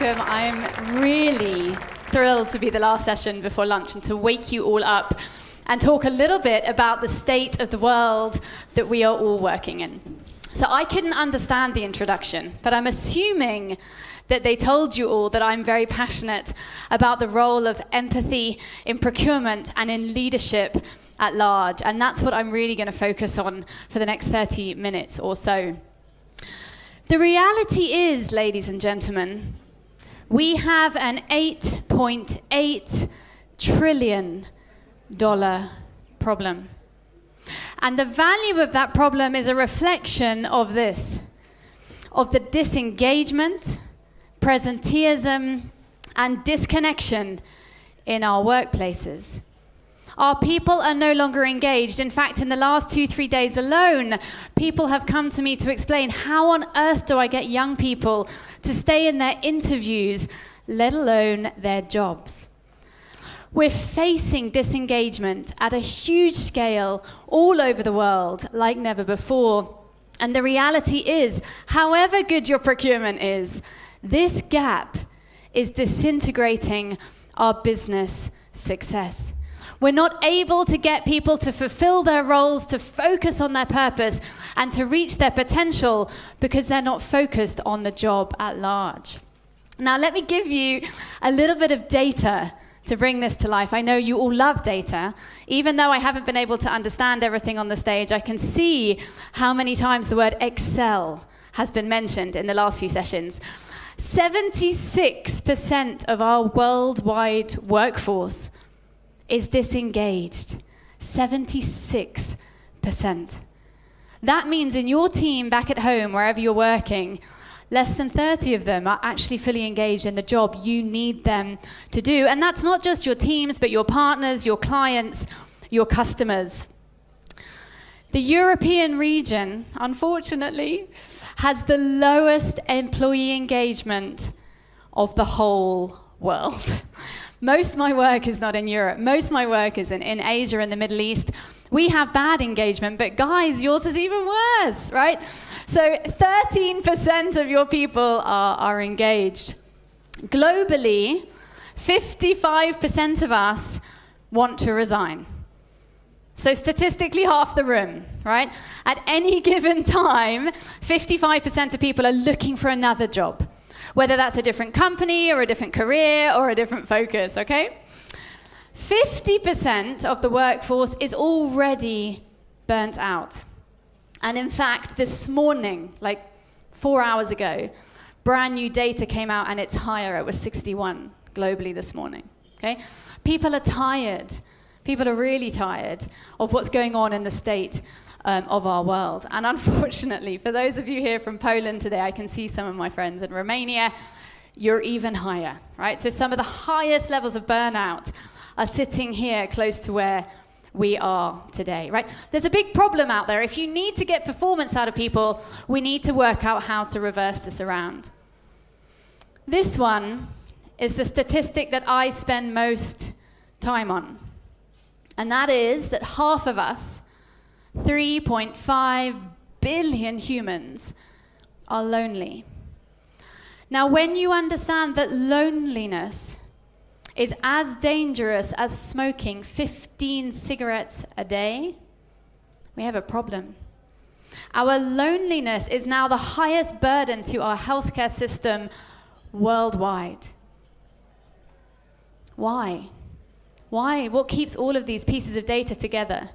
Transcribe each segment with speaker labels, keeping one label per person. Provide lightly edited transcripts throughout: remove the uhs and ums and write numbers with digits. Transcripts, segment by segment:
Speaker 1: welcome. I'm really thrilled to be the last session before lunch and to wake you all up and talk a little bit about the state of the world that we are all working in. So I couldn't understand the introduction, but I'm assuming that they told you all that I'm very passionate about the role of empathy in procurement and in leadership at large. And that's what I'm really going to focus on for the next 30 minutes or so. The reality is, ladies and gentlemen, we have an $8.8 trillion problem. And the value of that problem is a reflection of this, of the disengagement, presenteeism, and disconnection in our workplaces. Our people are no longer engaged. In fact, in the last 2-3 days alone, people have come to me to explain, how on earth do I get young people to stay in their interviews, let alone their jobs? We're facing disengagement at a huge scale all over the world like never before. And the reality is, however good your procurement is, this gap is disintegrating our business success. We're not able to get people to fulfill their roles, to focus on their purpose, and to reach their potential because they're not focused on the job at large. Now, let me give you a little bit of data to bring this to life. I know you all love data. Even though I haven't been able to understand everything on the stage, I can see how many times the word Excel has been mentioned in the last few sessions. 76% of our worldwide workforce is disengaged. 76%. That means in your team back at home, wherever you're working, less than 30 of them are actually fully engaged in the job you need them to do. And that's not just your teams, but your partners, your clients, your customers. The European region, unfortunately, has the lowest employee engagement of the whole world. Most of my work is not in Europe. Most of my work is in Asia and the Middle East. We have bad engagement, but guys, yours is even worse, right? So 13% of your people are engaged. Globally, 55% of us want to resign. So statistically, half the room, right? At any given time, 55% of people are looking for another job, whether that's a different company or a different career or a different focus, okay? 50% of the workforce is already burnt out. And in fact, this morning, like 4 hours ago, brand new data came out and it's higher. It was 61 globally this morning, okay? People are tired. People are really tired of what's going on in the state of our world. And unfortunately, for those of you here from Poland today, I can see some of my friends in Romania, you're even higher, right? So some of the highest levels of burnout are sitting here close to where we are today, right? There's a big problem out there. If you need to get performance out of people, we need to work out how to reverse this around. This one is the statistic that I spend most time on. And that is that half of us, 3.5 billion humans, are lonely. Now, when you understand that loneliness is as dangerous as smoking 15 cigarettes a day, we have a problem. Our loneliness is now the highest burden to our healthcare system worldwide. Why? Why? What keeps all of these pieces of data together?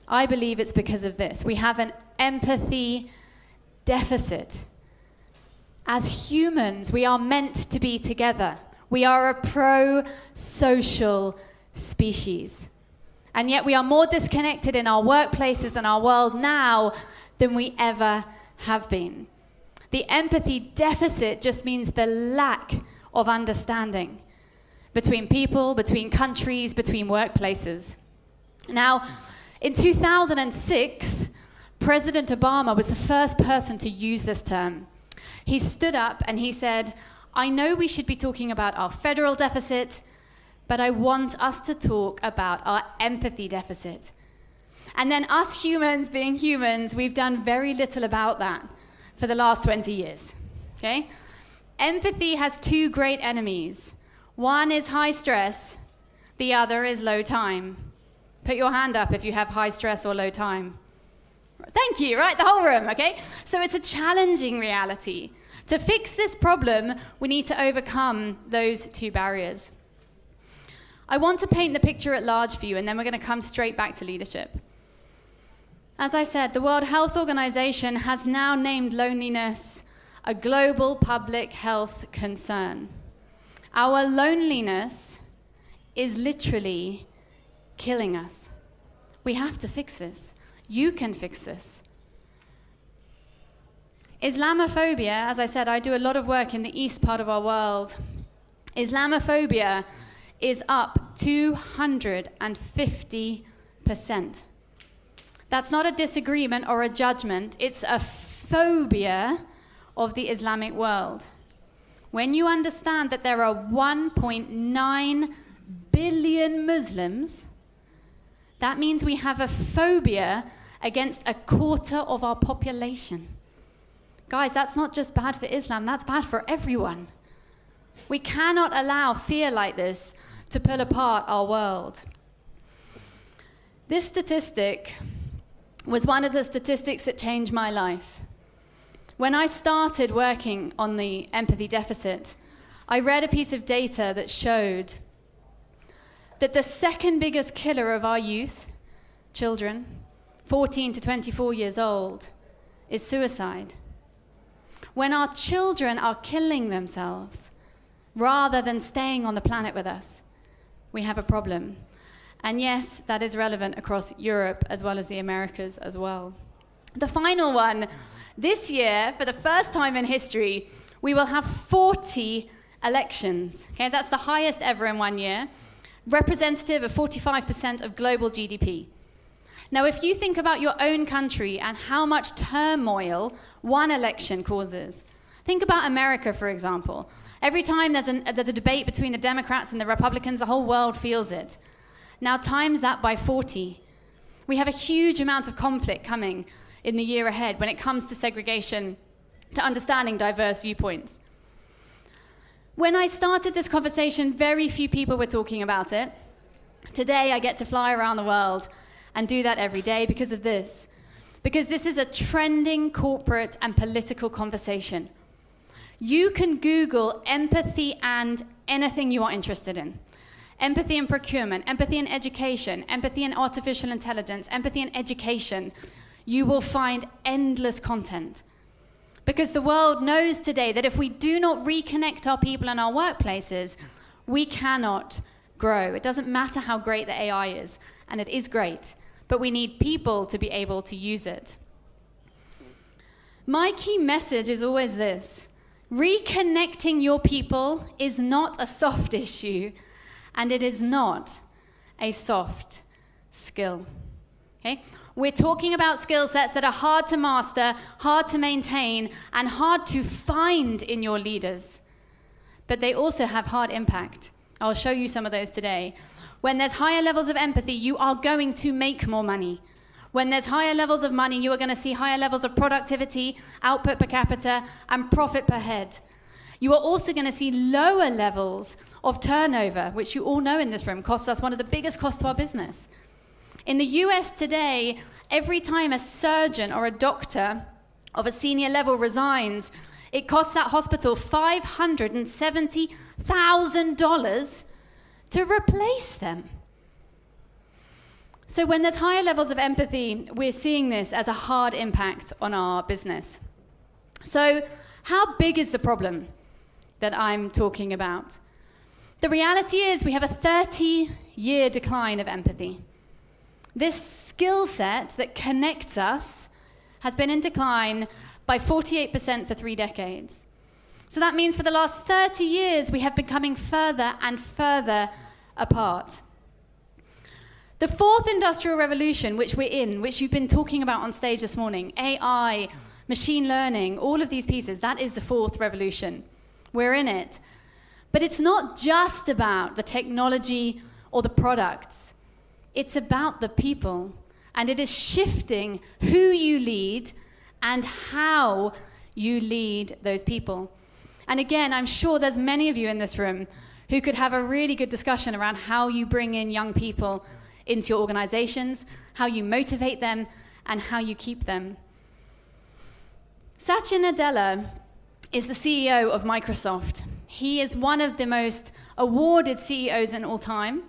Speaker 1: I believe it's because of this. We have an empathy deficit. As humans, we are meant to be together. We are a pro-social species. And yet we are more disconnected in our workplaces and our world now than we ever have been. The empathy deficit just means the lack of understanding between people, between countries, between workplaces. Now, in 2006, President Obama was the first person to use this term. He stood up and he said, I know we should be talking about our federal deficit, but I want us to talk about our empathy deficit. And then us humans, being humans, we've done very little about that for the last 20 years, okay? Empathy has two great enemies. One is high stress, the other is low time. Put your hand up if you have high stress or low time. Thank you, right? The whole room, okay? So it's a challenging reality. To fix this problem, we need to overcome those two barriers. I want to paint the picture at large for you, and then we're going to come straight back to leadership. As I said, the World Health Organization has now named loneliness a global public health concern. Our loneliness is literally killing us. We have to fix this. You can fix this. Islamophobia, as I said, I do a lot of work in the east part of our world. Islamophobia is up 250%. That's not a disagreement or a judgment, it's a phobia of the Islamic world. When you understand that there are 1.9 billion Muslims, that means we have a phobia against a quarter of our population. Guys, that's not just bad for Islam, that's bad for everyone. We cannot allow fear like this to pull apart our world. This statistic was one of the statistics that changed my life. When I started working on the empathy deficit, I read a piece of data that showed that the second biggest killer of our youth, children, 14 to 24 years old, is suicide. When our children are killing themselves rather than staying on the planet with us, we have a problem. And yes, that is relevant across Europe as well as the Americas as well. The final one, this year, for the first time in history, we will have 40 elections. Okay, that's the highest ever in 1 year, representative of 45% of global GDP. Now, if you think about your own country and how much turmoil one election causes, think about America, for example. Every time there's a debate between the Democrats and the Republicans, the whole world feels it. Now times that by 40. We have a huge amount of conflict coming in the year ahead when it comes to segregation, to understanding diverse viewpoints. When I started this conversation, very few people were talking about it. Today, I get to fly around the world and do that every day because of this. Because this is a trending corporate and political conversation. You can Google empathy and anything you are interested in. Empathy in procurement, empathy in education, empathy in artificial intelligence, empathy in education. You will find endless content. Because the world knows today that if we do not reconnect our people in our workplaces, we cannot grow. It doesn't matter how great the AI is, and it is great, but we need people to be able to use it. My key message is always this: reconnecting your people is not a soft issue, and it is not a soft skill. Okay? We're talking about skill sets that are hard to master, hard to maintain, and hard to find in your leaders. But they also have hard impact. I'll show you some of those today. When there's higher levels of empathy, you are going to make more money. When there's higher levels of money, you are going to see higher levels of productivity, output per capita, and profit per head. You are also going to see lower levels of turnover, which you all know in this room costs us one of the biggest costs to our business. In the US today, every time a surgeon or a doctor of a senior level resigns, it costs that hospital $570,000 to replace them. So when there's higher levels of empathy, we're seeing this as a hard impact on our business. So how big is the problem that I'm talking about? The reality is we have a 30-year decline of empathy. This skill set that connects us has been in decline by 48% for 3 decades. So that means for the last 30 years, we have been coming further and further apart. The fourth industrial revolution, which we're in, which you've been talking about on stage this morning, AI, machine learning, all of these pieces, that is the fourth revolution. We're in it. But it's not just about the technology or the products. It's about the people. And it is shifting who you lead and how you lead those people. And again, I'm sure there's many of you in this room who could have a really good discussion around how you bring in young people into your organizations, how you motivate them, and how you keep them. Satya Nadella is the CEO of Microsoft. He is one of the most awarded CEOs in all time.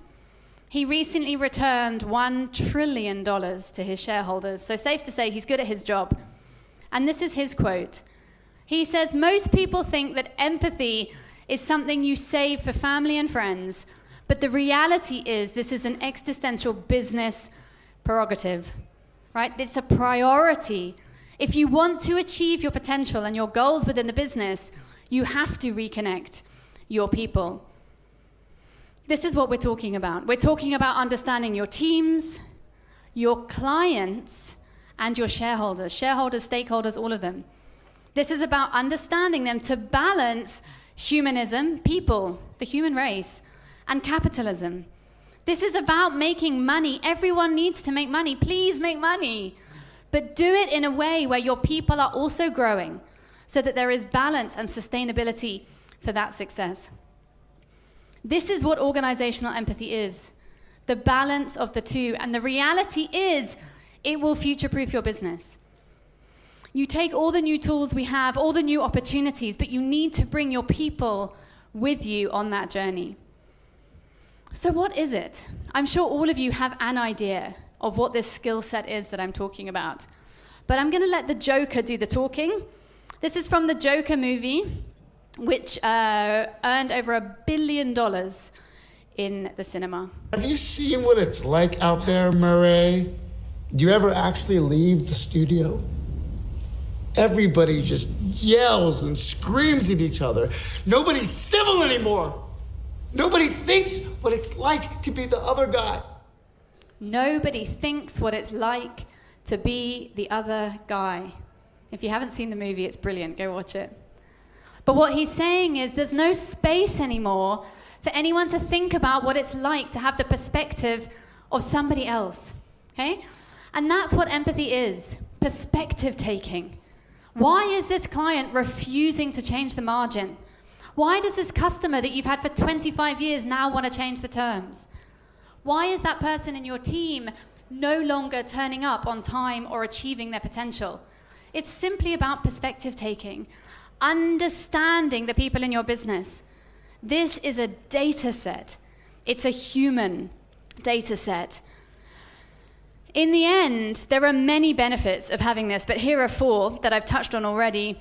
Speaker 1: He recently returned $1 trillion to his shareholders, so safe to say he's good at his job. And this is his quote. He says, "Most people think that empathy is something you save for family and friends, but the reality is this is an existential business prerogative." Right? It's a priority. If you want to achieve your potential and your goals within the business, you have to reconnect your people. This is what we're talking about. We're talking about understanding your teams, your clients, and your shareholders, stakeholders, all of them. This is about understanding them to balance humanism, people, the human race, and capitalism. This is about making money. Everyone needs to make money. Please make money. But do it in a way where your people are also growing so that there is balance and sustainability for that success. This is what organizational empathy is, the balance of the two. And the reality is it will future-proof your business. You take all the new tools we have, all the new opportunities, but you need to bring your people with you on that journey. So what is it? I'm sure all of you have an idea of what this skill set is that I'm talking about. But I'm going to let the Joker do the talking. This is from the Joker movie, which earned over $1 billion in the cinema.
Speaker 2: Have you seen what it's like out there, Murray? Do you ever actually leave the studio? Everybody just yells and screams at each other. Nobody's civil anymore. Nobody thinks what it's like to be the other guy.
Speaker 1: Nobody thinks what it's like to be the other guy. If you haven't seen the movie, it's brilliant. Go watch it. But what he's saying is there's no space anymore for anyone to think about what it's like to have the perspective of somebody else. Okay? And that's what empathy is, perspective taking. Why is this client refusing to change the margin? Why does this customer that you've had for 25 years now want to change the terms? Why is that person in your team no longer turning up on time or achieving their potential? It's simply about perspective taking, understanding the people in your business. This is a data set. It's a human data set. In the end, there are many benefits of having this, but here are 4 that I've touched on already.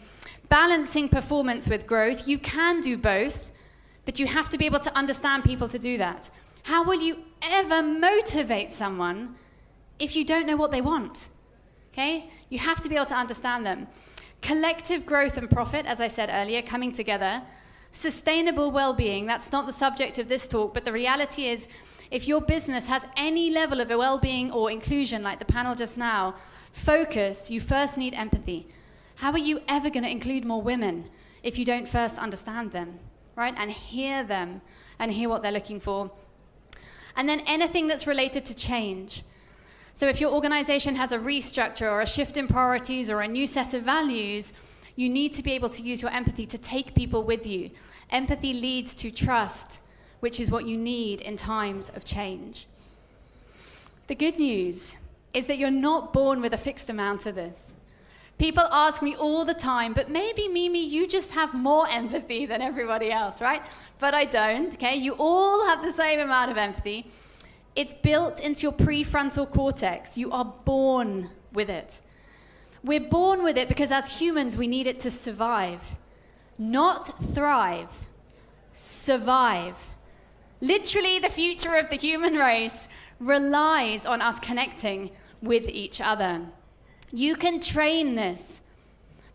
Speaker 1: Balancing performance with growth. You can do both, but you have to be able to understand people to do that. How will you ever motivate someone if you don't know what they want? Okay? You have to be able to understand them. Collective growth and profit, as I said earlier, coming together. Sustainable well-being, that's not the subject of this talk, but the reality is if your business has any level of well-being or inclusion, like the panel just now, focus, you first need empathy. How are you ever going to include more women if you don't first understand them, right? And hear them and hear what they're looking for. And then anything that's related to change. So if your organization has a restructure or a shift in priorities or a new set of values, you need to be able to use your empathy to take people with you. Empathy leads to trust, which is what you need in times of change. The good news is that you're not born with a fixed amount of this. People ask me all the time, but maybe, Mimi, you just have more empathy than everybody else, right? But I don't, okay? You all have the same amount of empathy. It's built into your prefrontal cortex. You are born with it. We're born with it because as humans, we need it to survive. Not thrive, survive. Literally, the future of the human race relies on us connecting with each other. You can train this.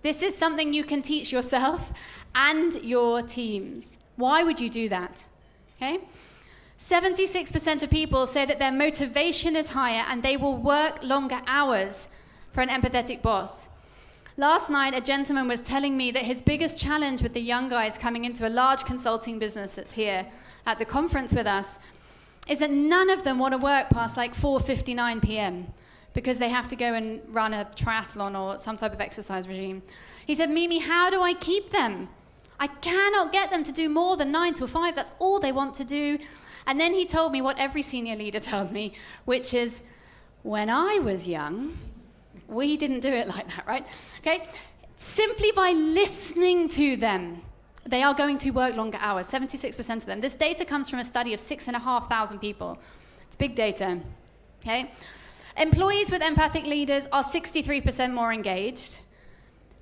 Speaker 1: This is something you can teach yourself and your teams. Why would you do that? Okay? 76% of people say that their motivation is higher and they will work longer hours for an empathetic boss. Last night, a gentleman was telling me that his biggest challenge with the young guys coming into a large consulting business that's here at the conference with us is that none of them want to work past like 4:59 p.m. because they have to go and run a triathlon or some type of exercise regime. He said, Mimi, how do I keep them? I cannot get them to do more than 9 to 5. That's all they want to do. And then he told me what every senior leader tells me, which is, when I was young, we didn't do it like that, right? Okay? Simply by listening to them, they are going to work longer hours, 76% of them. This data comes from a study of 6,500 people. It's big data, okay? Employees with empathic leaders are 63% more engaged.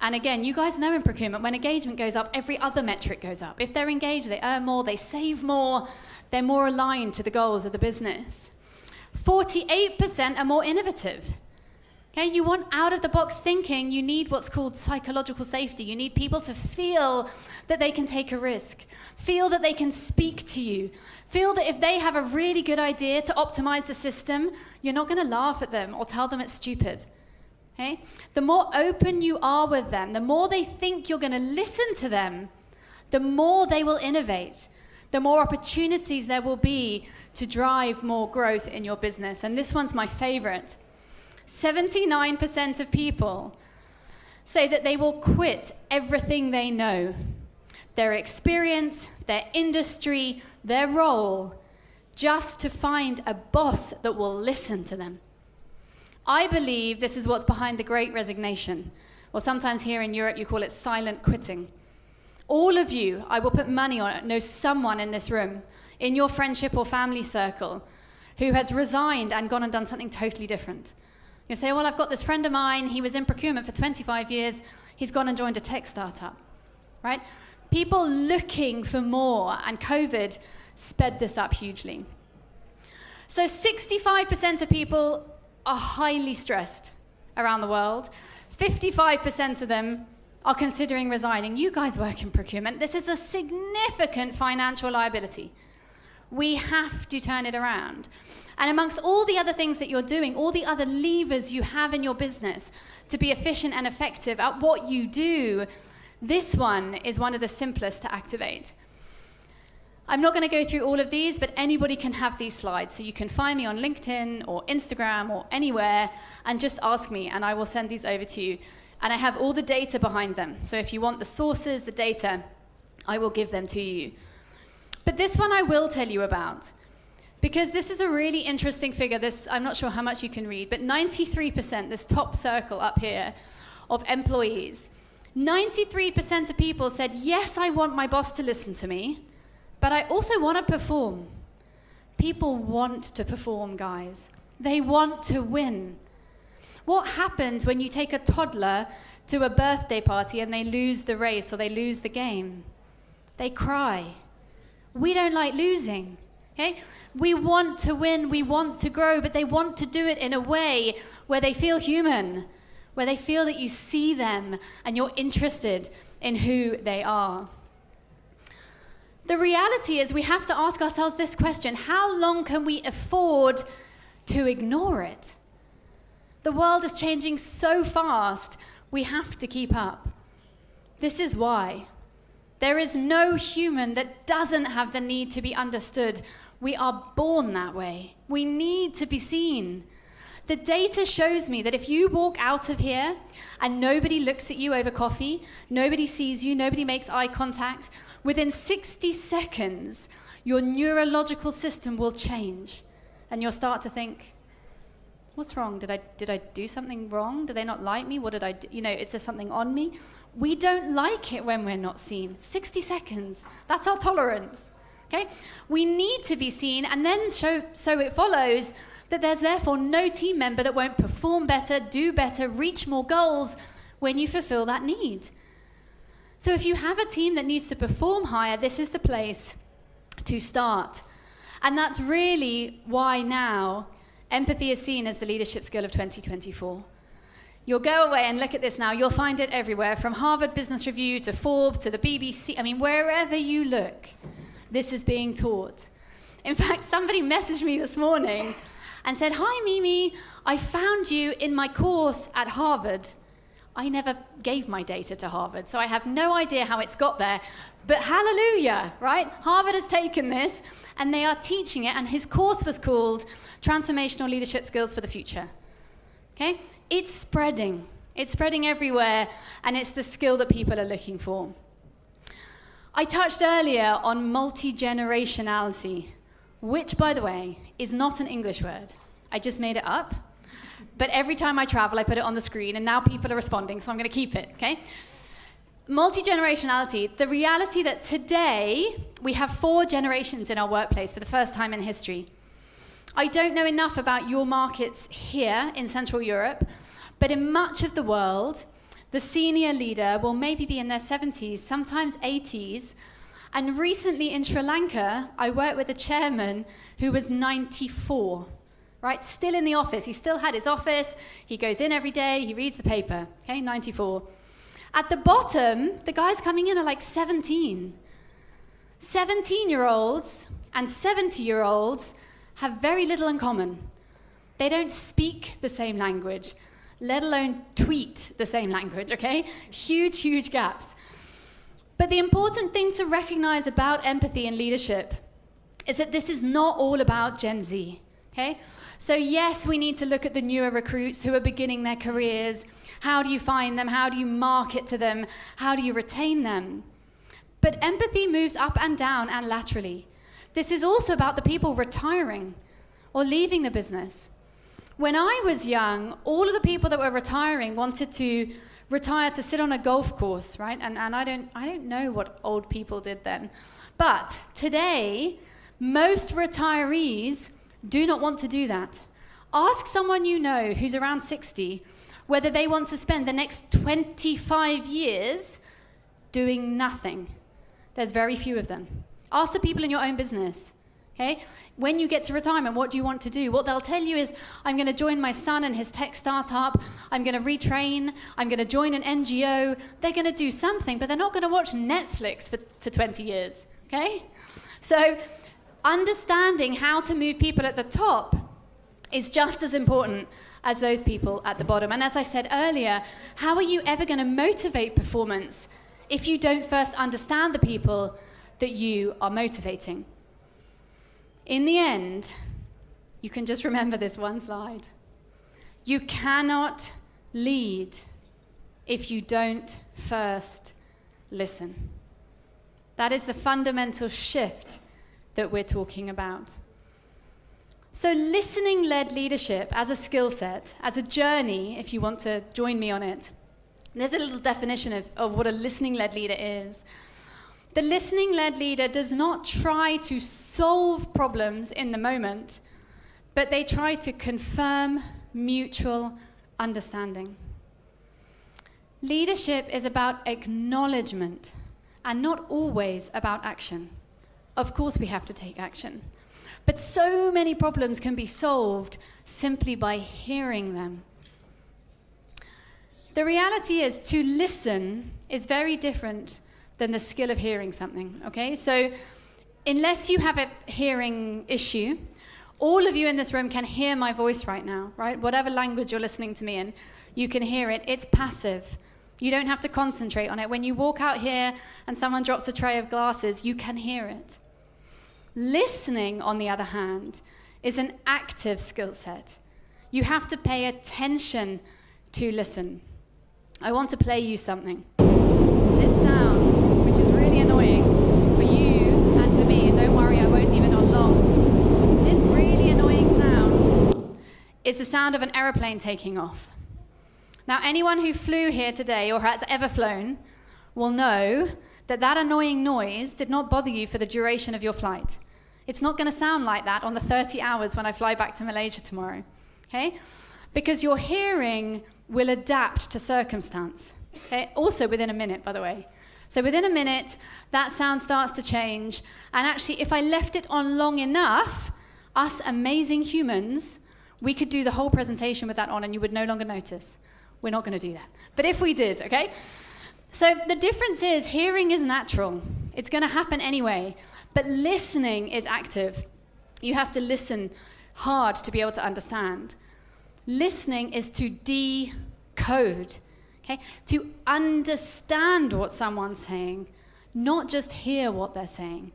Speaker 1: And again, you guys know in procurement, when engagement goes up, every other metric goes up. If they're engaged, they earn more, they save more, they're more aligned to the goals of the business. 48% are more innovative. Okay, you want out-of-the-box thinking. You need what's called psychological safety. You need people to feel that they can take a risk, feel that they can speak to you, feel that if they have a really good idea to optimize the system, you're not going to laugh at them or tell them it's stupid. Okay? The more open you are with them, the more they think you're going to listen to them, the more they will innovate, the more opportunities there will be to drive more growth in your business. And this one's my favorite. 79% of people say that they will quit everything they know, their experience, their industry, their role, just to find a boss that will listen to them. I believe this is what's behind the Great Resignation, or sometimes here in Europe you call it silent quitting. All of you, I will put money on it, know someone in this room, in your friendship or family circle, who has resigned and gone and done something totally different. You say, well, I've got this friend of mine, he was in procurement for 25 years, he's gone and joined a tech startup, right? People looking for more, and COVID sped this up hugely. So 65% of people are highly stressed around the world. 55% of them are considering resigning. You guys work in procurement. This is a significant financial liability. We have to turn it around. And amongst all the other things that you're doing, all the other levers you have in your business to be efficient and effective at what you do, this one is one of the simplest to activate. I'm not going to go through all of these, but anybody can have these slides. So you can find me on LinkedIn or Instagram or anywhere and just ask me, and I will send these over to you. And I have all the data behind them. So if you want the sources, the data, I will give them to you. But this one I will tell you about, because this is a really interesting figure. This, I'm not sure how much you can read, but 93%, this top circle up here, of employees, 93% of people said, yes, I want my boss to listen to me, but I also want to perform. People want to perform, guys. They want to win. What happens when you take a toddler to a birthday party and they lose the race or they lose the game? They cry. We don't like losing, okay? We want to win, we want to grow, but they want to do it in a way where they feel human, where they feel that you see them and you're interested in who they are. The reality is we have to ask ourselves this question: how long can we afford to ignore it? The world is changing so fast, we have to keep up. This is why. There is no human that doesn't have the need to be understood. We are born that way. We need to be seen. The data shows me that if you walk out of here and nobody looks at you over coffee, nobody sees you, nobody makes eye contact, within 60 seconds, your neurological system will change. And you'll start to think, what's wrong? Did I do something wrong? Do they not like me? What did I do? You know, is there something on me? We don't like it when we're not seen. 60 seconds, that's our tolerance, okay? We need to be seen, and then so it follows that there's therefore no team member that won't perform better, do better, reach more goals when you fulfill that need. So if you have a team that needs to perform higher, this is the place to start. And that's really why now empathy is seen as the leadership skill of 2024. You'll go away and look at this now. You'll find it everywhere, from Harvard Business Review to Forbes to the BBC. I mean, wherever you look, this is being taught. In fact, somebody messaged me this morning and said, "Hi, Mimi, I found you in my course at Harvard." I never gave my data to Harvard, so I have no idea how it's got there. But hallelujah, right? Harvard has taken this, and they are teaching it, and his course was called Transformational Leadership Skills for the Future. Okay? It's spreading. It's spreading everywhere, and it's the skill that people are looking for. I touched earlier on multi-generationality, which, by the way, is not an English word. I just made it up. But every time I travel, I put it on the screen, and now people are responding, so I'm going to keep it, okay? Multi-generationality, the reality that today we have 4 generations in our workplace for the first time in history. I don't know enough about your markets here in Central Europe, but in much of the world, the senior leader will maybe be in their 70s, sometimes 80s. And recently in Sri Lanka, I worked with a chairman who was 94, right? Still in the office. He still had his office. He goes in every day. He reads the paper, okay, 94. At the bottom, the guys coming in are like 17. 17-year-olds and 70-year-olds have very little in common. They don't speak the same language, let alone tweet the same language, okay? Huge, huge gaps. But the important thing to recognize about empathy and leadership is that this is not all about Gen Z, okay? So yes, we need to look at the newer recruits who are beginning their careers. How do you find them? How do you market to them? How do you retain them? But empathy moves up and down and laterally. This is also about the people retiring or leaving the business. When I was young, all of the people that were retiring wanted to retire to sit on a golf course, right? And I don't know what old people did then. But today, most retirees do not want to do that. Ask someone you know who's around 60 whether they want to spend the next 25 years doing nothing. There's very few of them. Ask the people in your own business, okay? When you get to retirement, what do you want to do? What they'll tell you is, I'm going to join my son and his tech startup. I'm going to retrain. I'm going to join an NGO. They're going to do something, but they're not going to watch Netflix for 20 years, okay? So understanding how to move people at the top is just as important as those people at the bottom. And as I said earlier, how are you ever going to motivate performance if you don't first understand the people that you are motivating? In the end, you can just remember this one slide. You cannot lead if you don't first listen. That is the fundamental shift that we're talking about. So listening-led leadership as a skill set, as a journey, if you want to join me on it, there's a little definition of what a listening-led leader is. The listening-led leader does not try to solve problems in the moment, but they try to confirm mutual understanding. Leadership is about acknowledgement and not always about action. Of course we have to take action, but so many problems can be solved simply by hearing them. The reality is, to listen is very different than the skill of hearing something, okay? So unless you have a hearing issue, all of you in this room can hear my voice right now, right? Whatever language you're listening to me in, you can hear it. It's passive. You don't have to concentrate on it. When you walk out here and someone drops a tray of glasses, you can hear it. Listening, on the other hand, is an active skill set. You have to pay attention to listen. I want to play you something. This sound, which is really annoying for you and for me, and don't worry, I won't leave it on long. This really annoying sound is the sound of an aeroplane taking off. Now, anyone who flew here today or has ever flown will know that that annoying noise did not bother you for the duration of your flight. It's not going to sound like that on the 30 hours when I fly back to Malaysia tomorrow, okay? Because your hearing will adapt to circumstance, okay? Also within a minute, by the way. So within a minute, that sound starts to change. And actually, if I left it on long enough, us amazing humans, we could do the whole presentation with that on and you would no longer notice. We're not going to do that. But if we did, okay? So the difference is, hearing is natural. It's going to happen anyway. But listening is active. You have to listen hard to be able to understand. Listening is to decode, okay? To understand what someone's saying, not just hear what they're saying.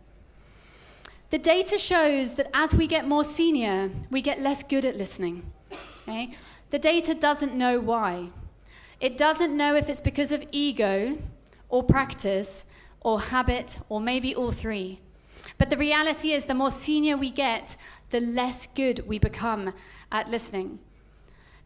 Speaker 1: The data shows that as we get more senior, we get less good at listening, okay? The data doesn't know why. It doesn't know if it's because of ego or practice, or habit, or maybe all three. But the reality is, the more senior we get, the less good we become at listening.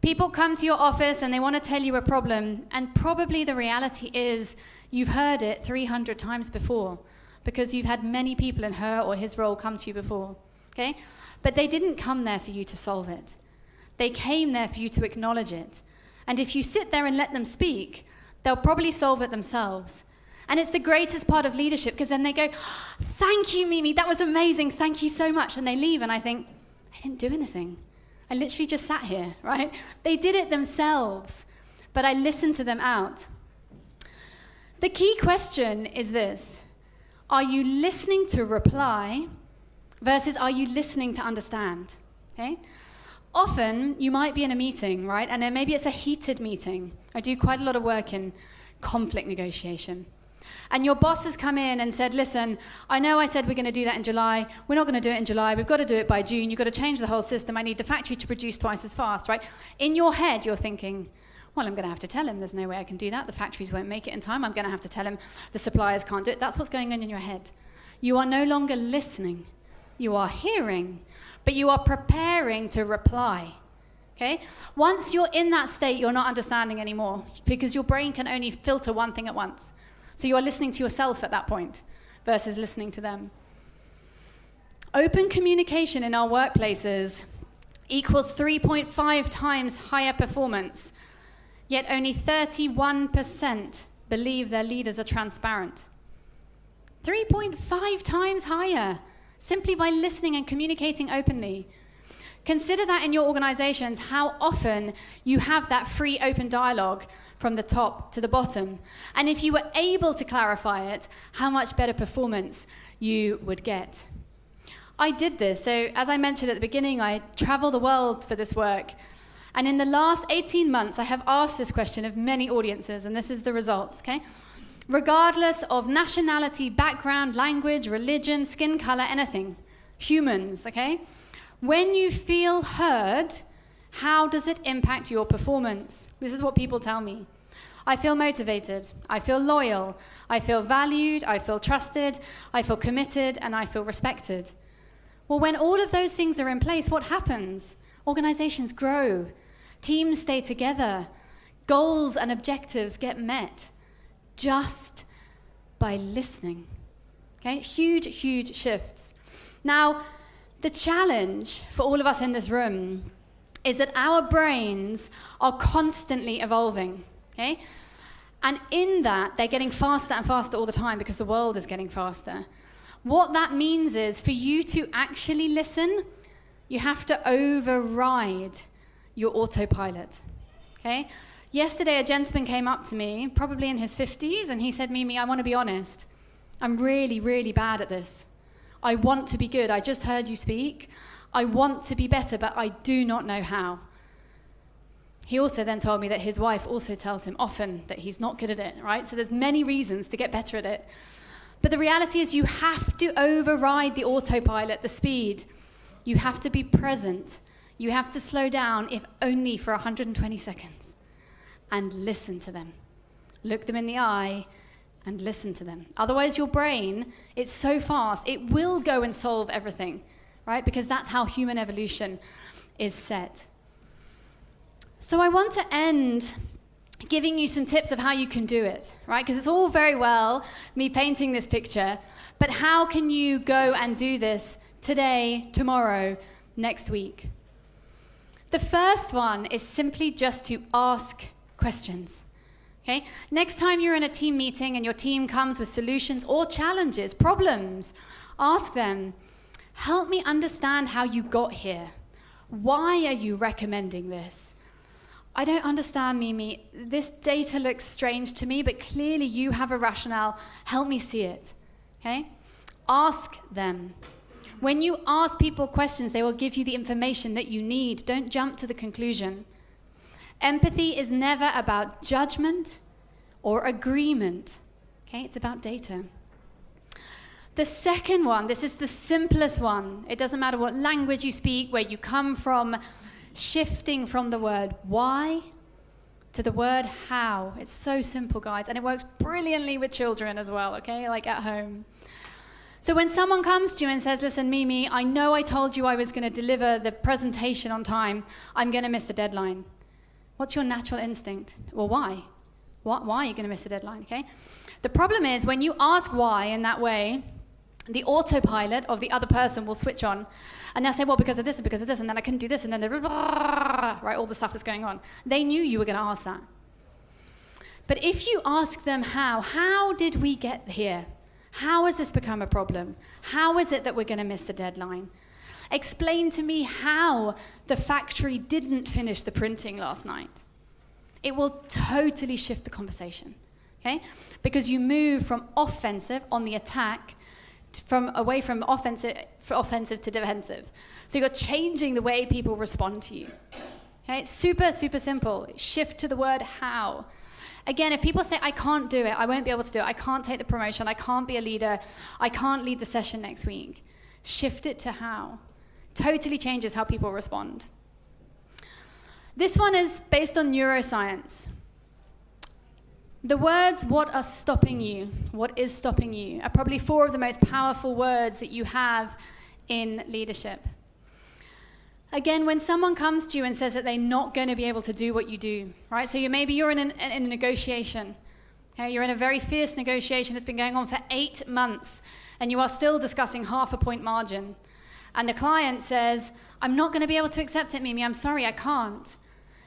Speaker 1: People come to your office and they want to tell you a problem, and probably the reality is you've heard it 300 times before, because you've had many people in her or his role come to you before, okay? But they didn't come there for you to solve it. They came there for you to acknowledge it. And if you sit there and let them speak, they'll probably solve it themselves. And it's the greatest part of leadership, because then they go, thank you, Mimi, that was amazing, thank you so much. And they leave, and I think, I didn't do anything. I literally just sat here, right? They did it themselves, but I listened to them out. The key question is this: are you listening to reply versus are you listening to understand? Okay? Often, you might be in a meeting, right? And then maybe it's a heated meeting. I do quite a lot of work in conflict negotiation. And your boss has come in and said, listen, I know I said we're going to do that in July. We're not going to do it in July. We've got to do it by June. You've got to change the whole system. I need the factory to produce twice as fast, right? In your head, you're thinking, well, I'm going to have to tell him there's no way I can do that. The factories won't make it in time. I'm going to have to tell him the suppliers can't do it. That's what's going on in your head. You are no longer listening. You are hearing, but you are preparing to reply. Okay? Once you're in that state, you're not understanding anymore, because your brain can only filter one thing at once. So you are listening to yourself at that point versus listening to them. Open communication in our workplaces equals 3.5 times higher performance, yet only 31% believe their leaders are transparent. 3.5 times higher, simply by listening and communicating openly. Consider that in your organizations, how often you have that free, open dialogue from the top to the bottom. And if you were able to clarify it, how much better performance you would get. I did this. So as I mentioned at the beginning, I travel the world for this work. And in the last 18 months, I have asked this question of many audiences, and this is the results, okay? Regardless of nationality, background, language, religion, skin color, anything, humans, okay? When you feel heard, how does it impact your performance? This is what people tell me. I feel motivated, I feel loyal, I feel valued, I feel trusted, I feel committed, and I feel respected. Well, when all of those things are in place, what happens? Organizations grow, teams stay together, goals and objectives get met just by listening. Okay? Huge, huge shifts. Now, the challenge for all of us in this room is that our brains are constantly evolving, okay? And in that, they're getting faster and faster all the time because the world is getting faster. What that means is, for you to actually listen, you have to override your autopilot, okay? Yesterday, a gentleman came up to me, probably in his 50s, and he said, Mimi, I want to be honest. I'm really, really bad at this. I want to be good. I just heard you speak. I want to be better, but I do not know how. He also then told me that his wife also tells him often that he's not good at it, right? So there's many reasons to get better at it. But the reality is, you have to override the autopilot, the speed. You have to be present. You have to slow down, if only for 120 seconds, and listen to them. Look them in the eye and listen to them. Otherwise, your brain, it's so fast, it will go and solve everything, right? Because that's how human evolution is set. So I want to end giving you some tips of how you can do it, right? Because it's all very well me painting this picture, but how can you go and do this today, tomorrow, next week? The first one is simply just to ask questions. Okay? Next time you're in a team meeting and your team comes with solutions or challenges, problems, ask them, help me understand how you got here. Why are you recommending this? I don't understand, Mimi. This data looks strange to me, but clearly you have a rationale. Help me see it. Okay? Ask them. When you ask people questions, they will give you the information that you need. Don't jump to the conclusion. Empathy is never about judgment or agreement. Okay, it's about data. The second one, this is the simplest one. It doesn't matter what language you speak, where you come from, shifting from the word why to the word how. It's so simple, guys, and it works brilliantly with children as well, okay, like at home. So when someone comes to you and says, listen, Mimi, I know I told you I was going to deliver the presentation on time. I'm going to miss the deadline. What's your natural instinct? Well, why? Why are you going to miss the deadline, okay? The problem is when you ask why in that way, the autopilot of the other person will switch on. And they'll say, well, because of this, and then I couldn't do this, and then blah, blah, blah, right, all the stuff that's going on. They knew you were going to ask that. But if you ask them how did we get here? How has this become a problem? How is it that we're going to miss the deadline? Explain to me how the factory didn't finish the printing last night. It will totally shift the conversation, okay? Because you move from offensive, on the attack, away from offensive to defensive. So you're changing the way people respond to you. Okay? It's super, super simple. Shift to the word how. Again, if people say, I can't do it, I won't be able to do it, I can't take the promotion, I can't be a leader, I can't lead the session next week, shift it to how. Totally changes how people respond. This one is based on neuroscience. The words, what are stopping you, what is stopping you, are probably 4 of the most powerful words that you have in leadership. Again, when someone comes to you and says that they're not going to be able to do what you do, right? So maybe you're in a negotiation. Okay? You're in a very fierce negotiation that's been going on for 8 months, and you are still discussing half a point margin. And the client says, I'm not going to be able to accept it, Mimi. I'm sorry, I can't.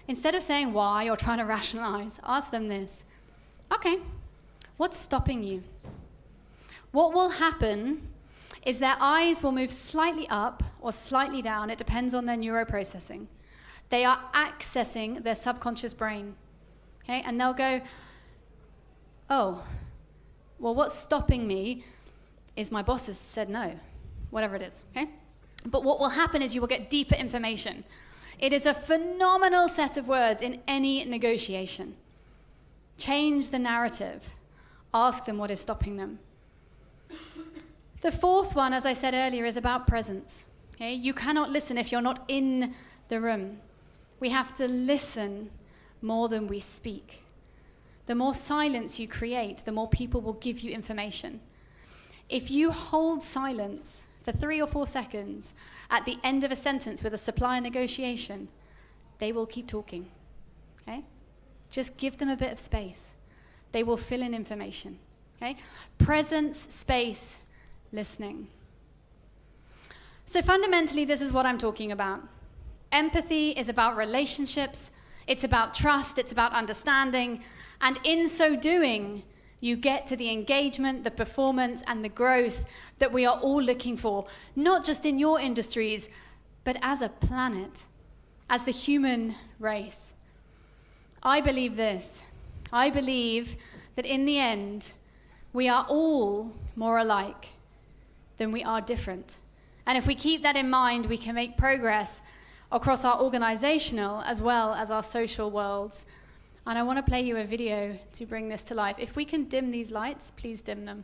Speaker 1: Instead of saying why or trying to rationalize, ask them this. Okay, what's stopping you? What will happen is their eyes will move slightly up or slightly down. It depends on their neuroprocessing. They are accessing their subconscious brain. Okay, and they'll go, oh, well, what's stopping me is my boss has said no, whatever it is, okay? But what will happen is you will get deeper information. It is a phenomenal set of words in any negotiation. Change the narrative. Ask them what is stopping them. The 4th one, as I said earlier, is about presence. Okay? You cannot listen if you're not in the room. We have to listen more than we speak. The more silence you create, the more people will give you information. If you hold silence for 3 or 4 seconds at the end of a sentence with a supplier negotiation, they will keep talking. Okay? Just give them a bit of space. They will fill in information. Okay? Presence, space, listening. So fundamentally, this is what I'm talking about. Empathy is about relationships. It's about trust. It's about understanding. And in so doing, you get to the engagement, the performance, and the growth that we are all looking for, not just in your industries, but as a planet, as the human race. I believe this. I believe that in the end, we are all more alike than we are different. And if we keep that in mind, we can make progress across our organizational as well as our social worlds. And I want to play you a video to bring this to life. If we can dim these lights, please dim them.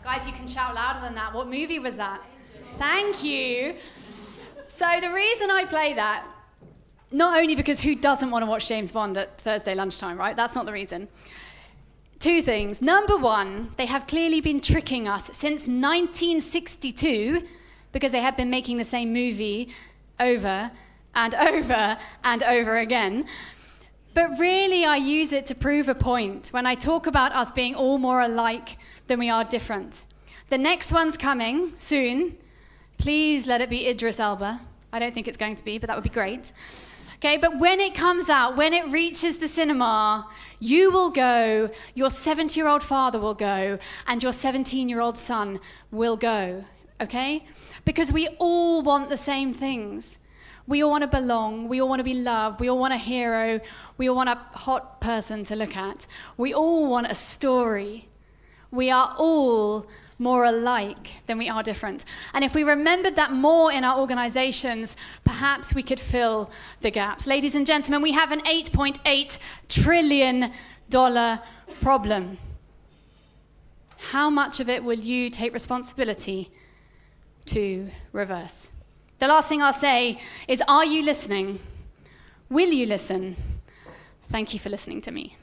Speaker 1: Guys, you can shout louder than that. What movie was that? Thank you. So the reason I play that, not only because who doesn't want to watch James Bond at Thursday lunchtime, right? That's not the reason. 2 things. Number 1, they have clearly been tricking us since 1962 because they have been making the same movie over and over and over again. But really, I use it to prove a point when I talk about us being all more alike than we are different. The next one's coming soon. Please let it be Idris Elba. I don't think it's going to be, but that would be great. Okay, but when it comes out, when it reaches the cinema, you will go, your 70-year-old father will go, and your 17-year-old son will go, okay? Because we all want the same things. We all want to belong, we all want to be loved, we all want a hero, we all want a hot person to look at. We all want a story. We are all more alike than we are different. And if we remembered that more in our organizations, perhaps we could fill the gaps. Ladies and gentlemen, we have an $8.8 trillion problem. How much of it will you take responsibility to reverse? The last thing I'll say is, are you listening? Will you listen? Thank you for listening to me.